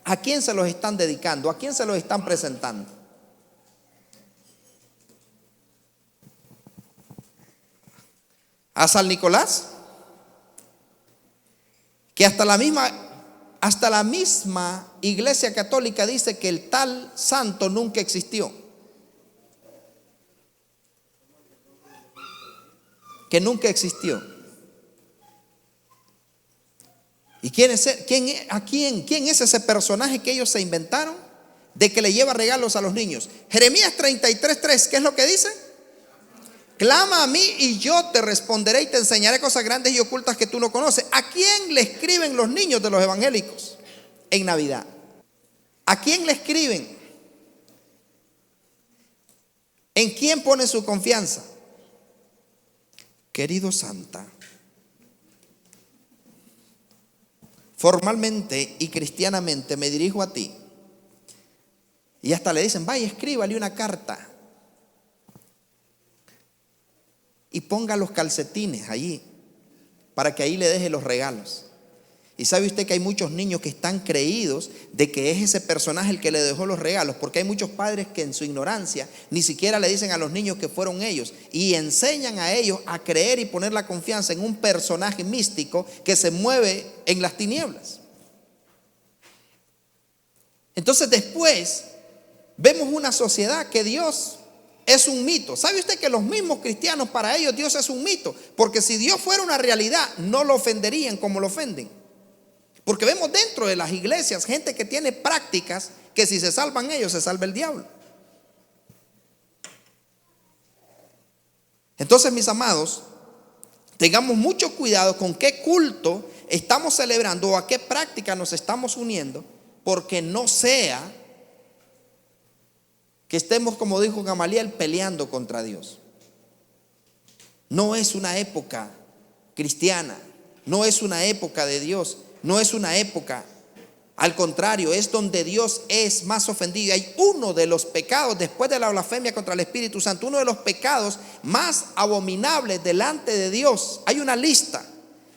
¿a quién se los están dedicando? ¿A quién se los están presentando? ¿A San Nicolás? Que hasta la misma Iglesia Católica dice que el tal santo nunca existió, que nunca existió. ¿Y quién es ese personaje que ellos se inventaron de que le lleva regalos a los niños? Jeremías 33:3, ¿qué es lo que dice? Clama a mí y yo te responderé y te enseñaré cosas grandes y ocultas que tú no conoces. ¿A quién le escriben los niños de los evangélicos en Navidad? ¿A quién le escriben? ¿En quién pone su confianza? Querido Santa, formalmente y cristianamente me dirijo a ti. Y hasta le dicen, vaya, escríbale una carta. Y ponga los calcetines allí, para que ahí le deje los regalos. Y sabe usted que hay muchos niños que están creídos de que es ese personaje el que le dejó los regalos, porque hay muchos padres que en su ignorancia ni siquiera le dicen a los niños que fueron ellos, y enseñan a ellos a creer y poner la confianza en un personaje místico que se mueve en las tinieblas. Entonces después vemos una sociedad que Dios es un mito. ¿Sabe usted que los mismos cristianos, para ellos Dios es un mito? Porque si Dios fuera una realidad, no lo ofenderían como lo ofenden. Porque vemos dentro de las iglesias gente que tiene prácticas que si se salvan ellos, se salva el diablo. Entonces, mis amados, tengamos mucho cuidado con qué culto estamos celebrando o a qué práctica nos estamos uniendo, porque no sea que estemos, como dijo Gamaliel, peleando contra Dios. No es una época cristiana, no es una época de Dios, no es una época, al contrario, es donde Dios es más ofendido. Hay uno de los pecados, después de la blasfemia contra el Espíritu Santo, uno de los pecados más abominables delante de Dios. Hay una lista,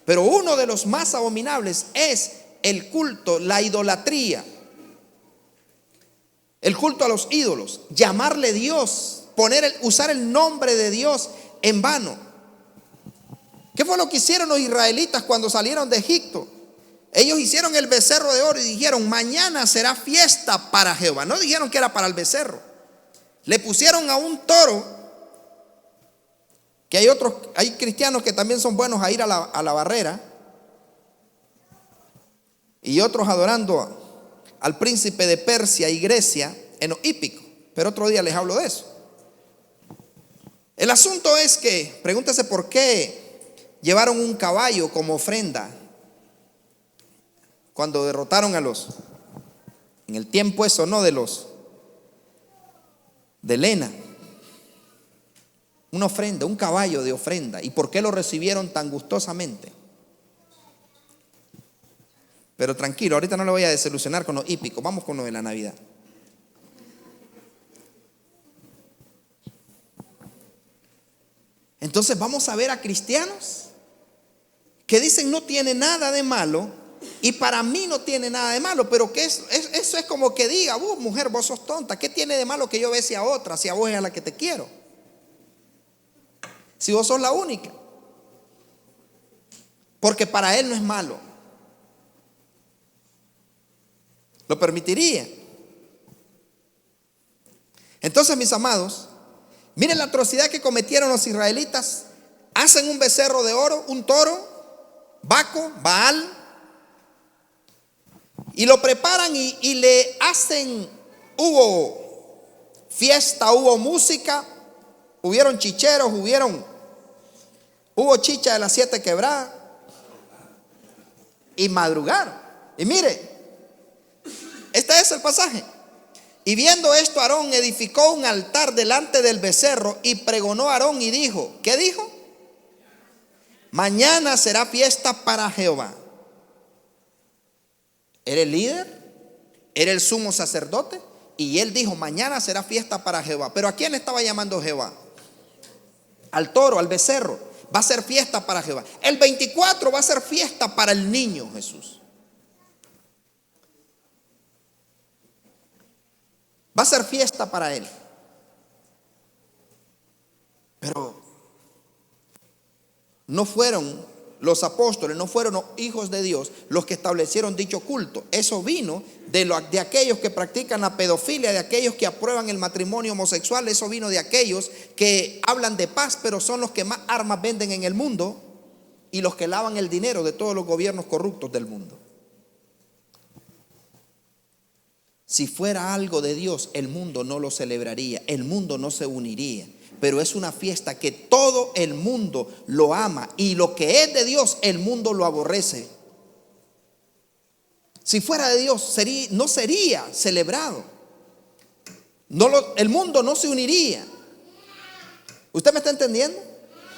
pero uno de los más abominables es el culto, la idolatría. El culto a los ídolos, llamarle Dios, usar el nombre de Dios en vano. ¿Qué fue lo que hicieron los israelitas cuando salieron de Egipto? Ellos hicieron el becerro de oro y dijeron, mañana será fiesta para Jehová. No dijeron que era para el becerro. Le pusieron a un toro, que hay cristianos que también son buenos a ir a la barrera, y otros adorando al príncipe de Persia y Grecia en lo hípico, pero otro día les hablo de eso. El asunto es que, pregúntese por qué llevaron un caballo como ofrenda cuando derrotaron en el tiempo eso, ¿no? De Helena, una ofrenda, un caballo de ofrenda. ¿Y por qué lo recibieron tan gustosamente? Pero tranquilo, ahorita no le voy a desilusionar con lo hípico. Vamos con lo de la Navidad. Entonces vamos a ver a cristianos que dicen no tiene nada de malo, y para mí no tiene nada de malo, pero que eso es como que diga, mujer, vos sos tonta, ¿qué tiene de malo que yo bese a otra si a vos es a la que te quiero? Si vos sos la única. Porque para él no es malo. Lo permitiría. Entonces, mis amados, miren la atrocidad que cometieron los israelitas. Hacen un becerro de oro, un toro, Baco, Baal, y lo preparan y le hacen, hubo fiesta, hubo música, hubieron chicheros, hubo chicha de las 7 quebradas, y madrugaron. Y mire, este es el pasaje. Y viendo esto, Aarón edificó un altar delante del becerro y pregonó a Aarón y dijo, ¿qué dijo? Mañana será fiesta para Jehová. Era el líder, era el sumo sacerdote, y él dijo, mañana será fiesta para Jehová. Pero ¿a quién estaba llamando Jehová? Al toro, al becerro. Va a ser fiesta para Jehová. El 24 va a ser fiesta para el niño Jesús. Va a ser fiesta para él. Pero no fueron los apóstoles, no fueron los hijos de Dios los que establecieron dicho culto. Eso vino de aquellos que practican la pedofilia, de aquellos que aprueban el matrimonio homosexual. Eso vino de aquellos que hablan de paz, pero son los que más armas venden en el mundo y los que lavan el dinero de todos los gobiernos corruptos del mundo. Si fuera algo de Dios, el mundo no lo celebraría, el mundo no se uniría. Pero es una fiesta que todo el mundo lo ama, y lo que es de Dios, el mundo lo aborrece. Si fuera de Dios, no sería celebrado. El mundo no se uniría. ¿Usted me está entendiendo?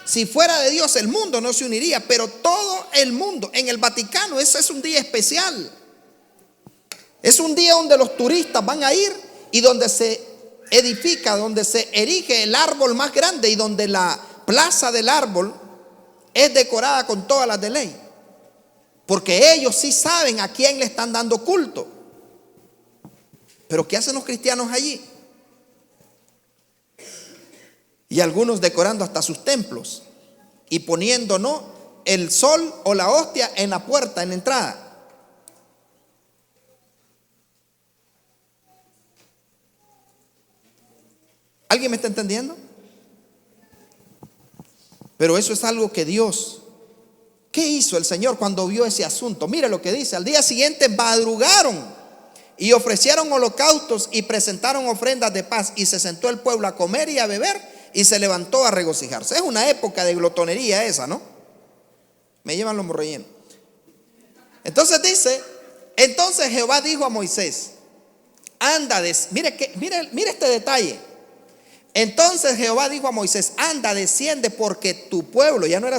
Si fuera de Dios, el mundo no se uniría, pero todo el mundo, en el Vaticano, ese es un día especial. Es un día donde los turistas van a ir y donde se edifica, donde se erige el árbol más grande y donde la plaza del árbol es decorada con todas las de ley. Porque ellos sí saben a quién le están dando culto. Pero ¿qué hacen los cristianos allí? Y algunos decorando hasta sus templos y poniendo, ¿no?, el sol o la hostia en la puerta, en la entrada. ¿Alguien me está entendiendo? Pero eso es algo que Dios, ¿qué hizo el Señor cuando vio ese asunto? Mire lo que dice: al día siguiente madrugaron y ofrecieron holocaustos y presentaron ofrendas de paz, y se sentó el pueblo a comer y a beber y se levantó a regocijarse. Es una época de glotonería esa, ¿no? Me llevan los morrellenos. Entonces dice, entonces Jehová dijo a Moisés, anda, mire este detalle. Entonces Jehová dijo a Moisés, anda, desciende, porque tu pueblo, ya no era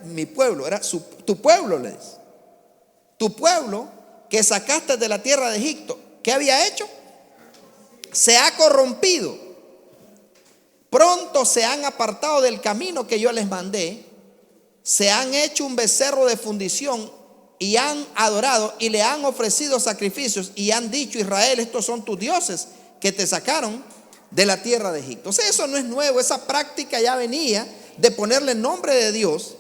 mi pueblo, era tu pueblo, le dice. Tu pueblo que sacaste de la tierra de Egipto, ¿qué había hecho? Se ha corrompido. Pronto se han apartado del camino que yo les mandé, se han hecho un becerro de fundición y han adorado y le han ofrecido sacrificios y han dicho, Israel, estos son tus dioses que te sacaron de la tierra de Egipto. O sea, eso no es nuevo, esa práctica ya venía de ponerle nombre de Dios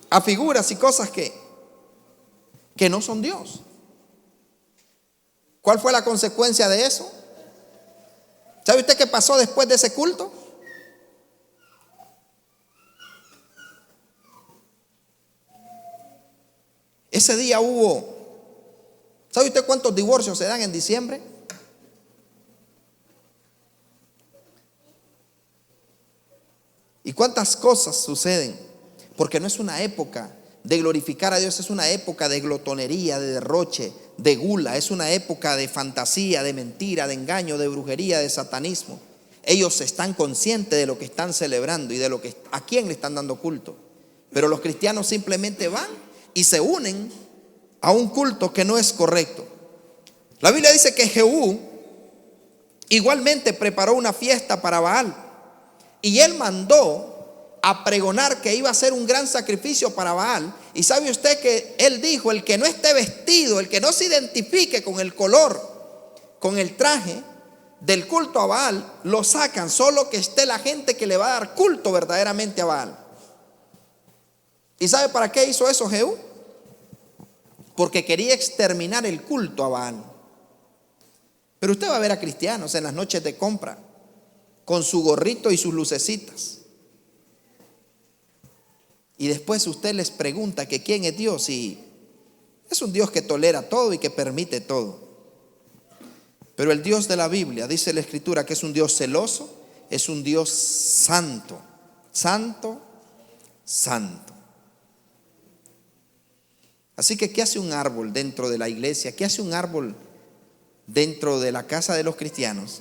a figuras y cosas que no son Dios. ¿Cuál fue la consecuencia de eso? ¿Sabe usted qué pasó después de ese culto? Ese día ¿sabe usted cuántos divorcios se dan en diciembre? ¿Y cuántas cosas suceden? Porque no es una época de glorificar a Dios, es una época de glotonería, de derroche, de gula, es una época de fantasía, de mentira, de engaño, de brujería, de satanismo. Ellos están conscientes de lo que están celebrando y de a quién le están dando culto. Pero los cristianos simplemente van y se unen a un culto que no es correcto. La Biblia dice que Jehú igualmente preparó una fiesta para Baal y él mandó a pregonar que iba a ser un gran sacrificio para Baal. Y sabe usted que él dijo: el que no esté vestido, el que no se identifique con el color, con el traje del culto a Baal, lo sacan, solo que esté la gente que le va a dar culto verdaderamente a Baal. ¿Y sabe para qué hizo eso Jehú? Porque quería exterminar el culto a Baal. Pero usted va a ver a cristianos en las noches de compra con su gorrito y sus lucecitas, y después usted les pregunta que quién es Dios, y es un Dios que tolera todo y que permite todo. Pero el Dios de la Biblia, dice la Escritura, que es un Dios celoso, es un Dios santo, santo, santo. Así que ¿qué hace un árbol dentro de la iglesia? ¿Qué hace un árbol dentro de la casa de los cristianos?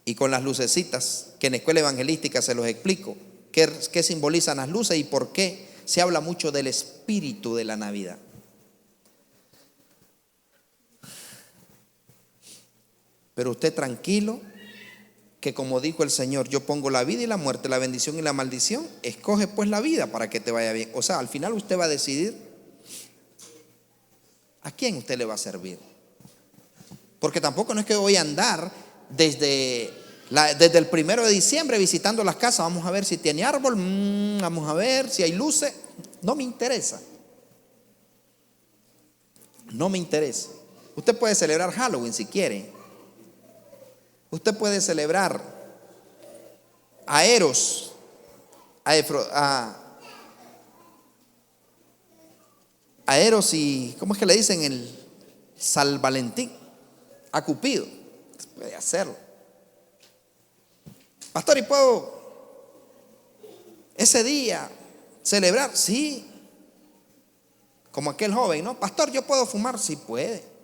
Y con las lucecitas, que en la escuela evangelística se los explico, qué simbolizan las luces y por qué se habla mucho del espíritu de la Navidad. Pero usted tranquilo, que como dijo el Señor: yo pongo la vida y la muerte, la bendición y la maldición. Escoge pues la vida para que te vaya bien. O sea, al final usted va a decidir a quién usted le va a servir. Porque tampoco no es que voy a andar desde el 1 de diciembre visitando las casas. Vamos a ver si tiene árbol, vamos a ver si hay luces. No me interesa. No me interesa. Usted puede celebrar Halloween si quiere. Usted puede celebrar a Eros, a Eros y, ¿cómo es que le dicen? El San Valentín, a Cupido. Puede hacerlo. Pastor, ¿y puedo ese día celebrar? Sí. Como aquel joven, ¿no? Pastor, ¿yo puedo fumar? Sí puede.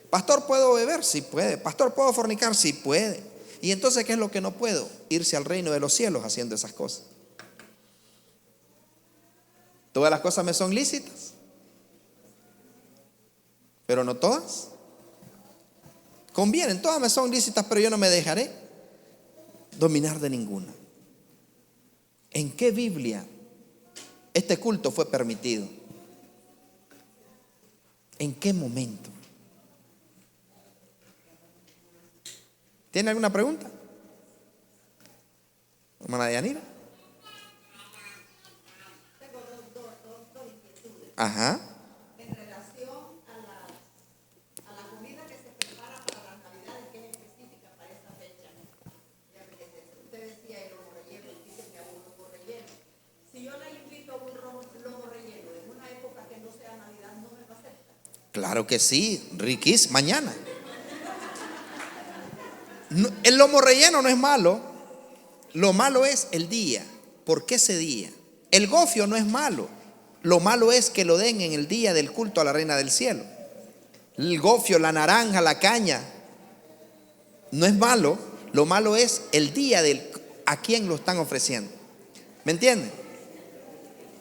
Pastor, ¿puedo beber? Sí puede. Pastor, ¿puedo fornicar? Sí puede. Y entonces, ¿qué es lo que no puedo? Irse al reino de los cielos haciendo esas cosas. Todas las cosas me son lícitas, pero no todas convienen. Todas me son lícitas, pero yo no me dejaré dominar de ninguna. ¿En qué Biblia este culto fue permitido? ¿En qué momento? ¿Tiene alguna pregunta? Hermana Yanira. Tengo dos inquietudes. Ajá. En relación a la comida que se prepara para las Navidades, que es específica para esta fecha. Ya que usted decía el lomo relleno, y dice que a un lomo relleno. Si yo le invito a un lomo relleno en una época que no sea Navidad, ¿no me va a aceptar? Claro que sí, riquísimo. Mañana. No, el lomo relleno no es malo. Lo malo es el día. ¿Por qué ese día? El gofio no es malo. Lo malo es que lo den en el día del culto a la Reina del Cielo. El gofio, la naranja, la caña, no es malo. Lo malo es el día a quién lo están ofreciendo. ¿Me entienden?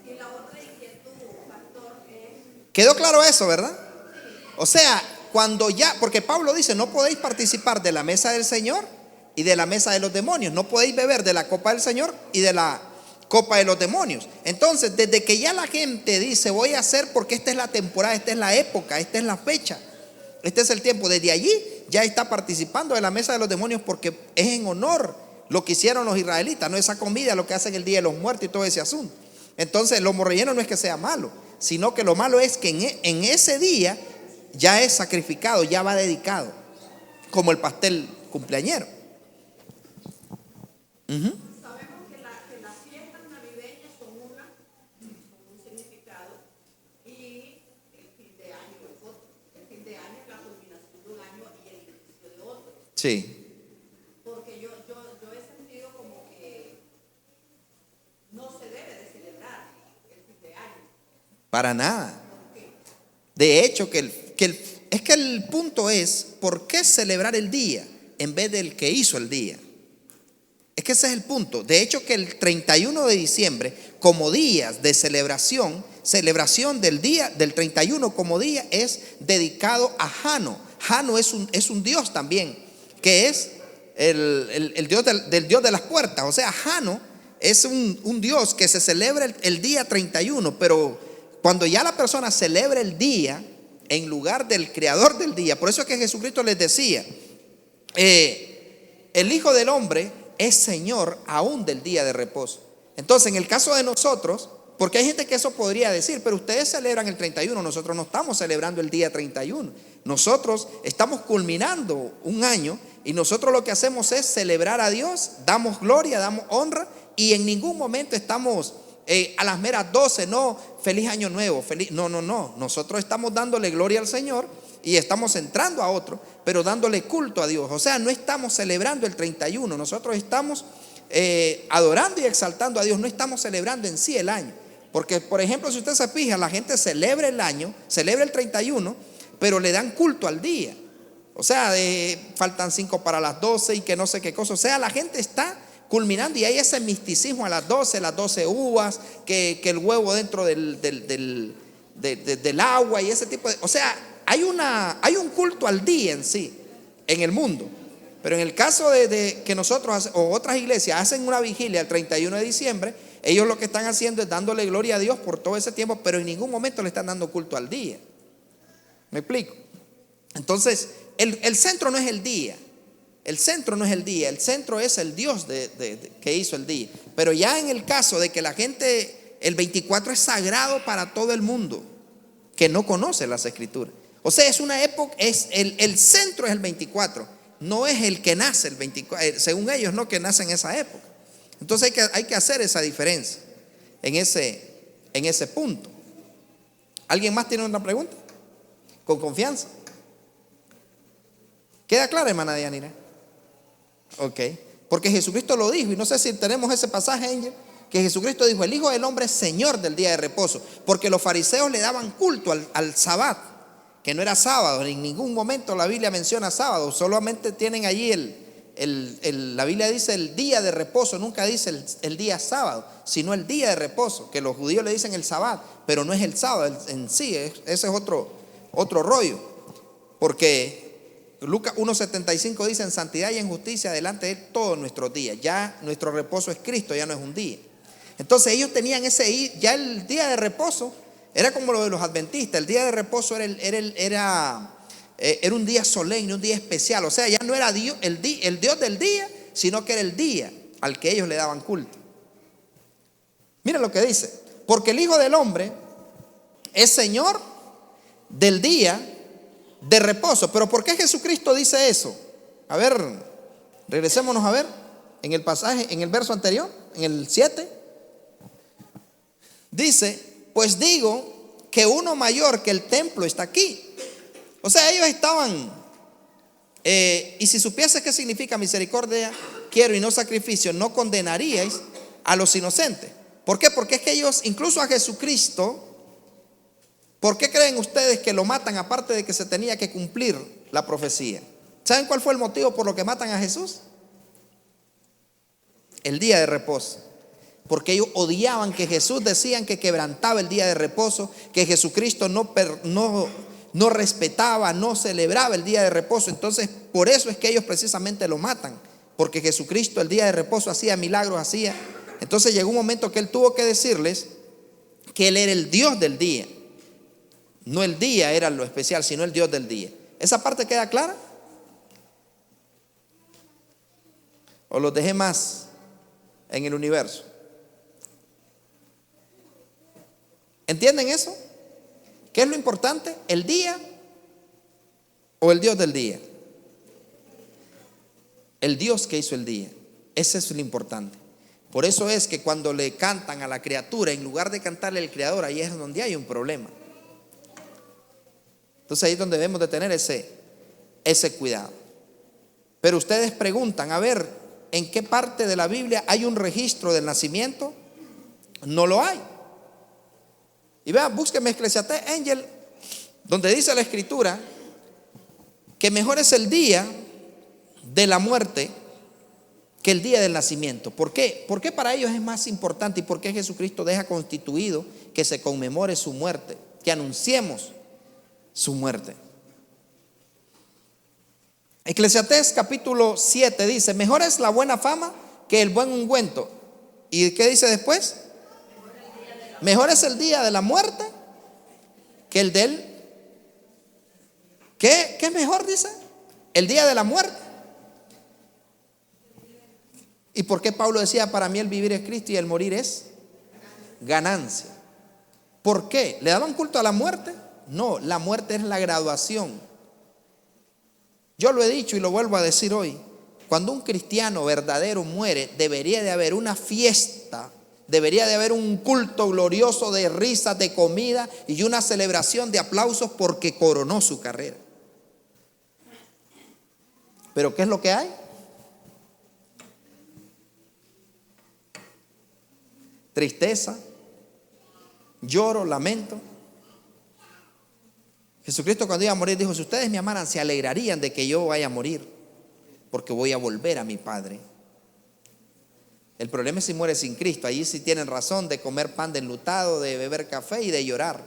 Y la otra inquietud, pastor, es... ¿Quedó claro eso, verdad? O sea, cuando ya, porque Pablo dice: no podéis participar de la mesa del Señor y de la mesa de los demonios. No podéis beber de la copa del Señor y de la copa de los demonios. Entonces, desde que ya la gente dice: voy a hacer porque esta es la temporada, esta es la época, esta es la fecha, este es el tiempo, desde allí ya está participando de la mesa de los demonios, porque es en honor lo que hicieron los israelitas, no esa comida, lo que hacen el día de los muertos y todo ese asunto. Entonces, el lomo relleno no es que sea malo, sino que lo malo es que en ese día ya es sacrificado, ya va dedicado, como el pastel cumpleañero. Sabemos que las fiestas navideñas son un significado, y el fin de año es otro. El fin de año es la culminación de un año y el inicio de otro. Sí. Porque yo he sentido como que no se debe de celebrar el fin de año. Para nada. ¿Por qué? De hecho, es que el punto es: ¿por qué celebrar el día en vez del que hizo el día? Es que ese es el punto. De hecho, que el 31 de diciembre, como días de celebración, celebración del día del 31 como día es dedicado a Jano. Jano es un dios también, que es el dios del dios de las puertas. O sea, Jano es un dios que se celebra el día 31, pero cuando ya la persona celebra el día en lugar del creador del día, por eso es que Jesucristo les decía, el Hijo del Hombre es Señor aún del día de reposo. Entonces, en el caso de nosotros, porque hay gente que eso podría decir, pero ustedes celebran el 31, nosotros no estamos celebrando el día 31. Nosotros estamos culminando un año y nosotros lo que hacemos es celebrar a Dios, damos gloria, damos honra y en ningún momento estamos a las meras 12, no, feliz año nuevo, no. Nosotros estamos dándole gloria al Señor y estamos entrando a otro, pero dándole culto a Dios. O sea, no estamos celebrando el 31, nosotros estamos adorando y exaltando a Dios, no estamos celebrando en sí el año. Porque, por ejemplo, si usted se fija, la gente celebra el año, celebra el 31, pero le dan culto al día. O sea, faltan 5 para las 12 y que no sé qué cosa. O sea, la gente está culminando y hay ese misticismo a las 12 uvas, que el huevo dentro del agua y ese tipo de... O sea, hay un culto al día en sí, en el mundo. Pero en el caso de que nosotros o otras iglesias hacen una vigilia el 31 de diciembre, ellos lo que están haciendo es dándole gloria a Dios por todo ese tiempo, pero en ningún momento le están dando culto al día. ¿Me explico? Entonces, el centro no es el día. El centro no es el día, el centro es el Dios que hizo el día. Pero ya en el caso de que la gente, el 24 es sagrado para todo el mundo que no conoce las escrituras. O sea, es una época, el centro es el 24, no es el que nace el 24, según ellos no, que nace en esa época. Entonces hay que hacer esa diferencia en ese punto. ¿Alguien más tiene una pregunta? Con confianza. ¿Queda clara, hermana Dianira? Ok, porque Jesucristo lo dijo, y no sé si tenemos ese pasaje, Angel, que Jesucristo dijo, el Hijo del Hombre es Señor del día de reposo, porque los fariseos le daban culto al Sabbat, que no era sábado. En ningún momento la Biblia menciona sábado, solamente tienen allí la Biblia dice el día de reposo, nunca dice el día sábado, sino el día de reposo, que los judíos le dicen el Sabbat, pero no es el sábado en sí, ese es otro rollo, porque Lucas 1:75 dice, en santidad y en justicia delante de Él todos nuestros días. Ya nuestro reposo es Cristo, ya no es un día. Entonces ellos tenían ya el día de reposo, era como lo de los adventistas. El día de reposo era un día solemne, un día especial. O sea, ya no era Dios, el Dios del día, sino que era el día al que ellos le daban culto. Mira lo que dice, porque el Hijo del Hombre es Señor del día de reposo. Pero ¿por qué Jesucristo dice eso? A ver, regresémonos a ver en el pasaje, en el verso anterior, en el 7. Dice, pues digo que uno mayor que el templo está aquí. O sea, ellos estaban, y si supieses qué significa misericordia quiero y no sacrificio, no condenaríais a los inocentes. ¿Por qué? Porque es que ellos, incluso a Jesucristo, ¿por qué creen ustedes que lo matan aparte de que se tenía que cumplir la profecía? ¿Saben cuál fue el motivo por lo que matan a Jesús? El día de reposo. Porque ellos odiaban que Jesús, decían que quebrantaba el día de reposo, que Jesucristo no respetaba, no celebraba el día de reposo. Entonces, por eso es que ellos precisamente lo matan, porque Jesucristo el día de reposo hacía milagros, hacía. Entonces llegó un momento que Él tuvo que decirles que Él era el Dios del día. No el día era lo especial, sino el Dios del día. ¿Esa parte queda clara? ¿O los dejé más en el universo? ¿Entienden eso? ¿Qué es lo importante? ¿El día o el Dios del día? El Dios que hizo el día. Ese es lo importante. Por eso es que cuando le cantan a la criatura, en lugar de cantarle al Creador, ahí es donde hay un problema. Entonces ahí es donde debemos de tener ese cuidado. Pero ustedes preguntan, a ver, ¿en qué parte de la Biblia hay un registro del nacimiento? No lo hay. Y vean, búsquenme Eclesiastés, Angel, donde dice la Escritura que mejor es el día de la muerte que el día del nacimiento. ¿Por qué? ¿Por qué para ellos es más importante y por qué Jesucristo deja constituido que se conmemore su muerte, que anunciemos su muerte? Eclesiastés capítulo 7 dice: mejor es la buena fama que el buen ungüento. ¿Y qué dice después? Mejor es el día de la muerte que el del... ¿Qué es mejor, dice? El día de la muerte. ¿Y por qué Pablo decía: para mí el vivir es Cristo y el morir es ganancia? ¿Por qué? ¿Le daban culto a la muerte? No, la muerte es la graduación. Yo lo he dicho y lo vuelvo a decir hoy: cuando un cristiano verdadero muere, debería de haber una fiesta, debería de haber un culto glorioso de risas, de comida y una celebración de aplausos porque coronó su carrera. ¿Pero qué es lo que hay? Tristeza, lloro, lamento. Jesucristo, cuando iba a morir, dijo: si ustedes me amaran, se alegrarían de que yo vaya a morir, porque voy a volver a mi Padre. El problema es si muere sin Cristo. Allí sí tienen razón de comer pan de enlutado, de beber café y de llorar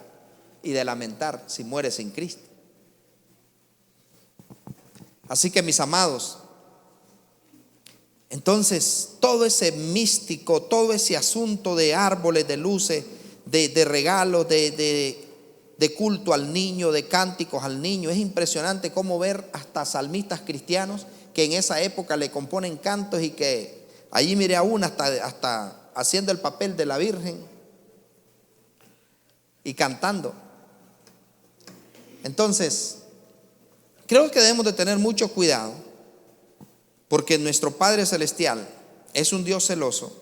y de lamentar si muere sin Cristo. Así que, mis amados, entonces todo ese místico, todo ese asunto de árboles, de luces, de regalos, de culto al niño, de cánticos al niño, es impresionante cómo ver hasta salmistas cristianos que en esa época le componen cantos y que allí miré a una hasta haciendo el papel de la Virgen y cantando. Entonces, creo que debemos de tener mucho cuidado, porque nuestro Padre Celestial es un Dios celoso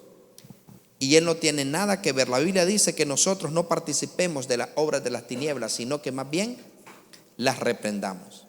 y Él no tiene nada que ver. La Biblia dice que nosotros no participemos de las obras de las tinieblas, sino que más bien las reprendamos.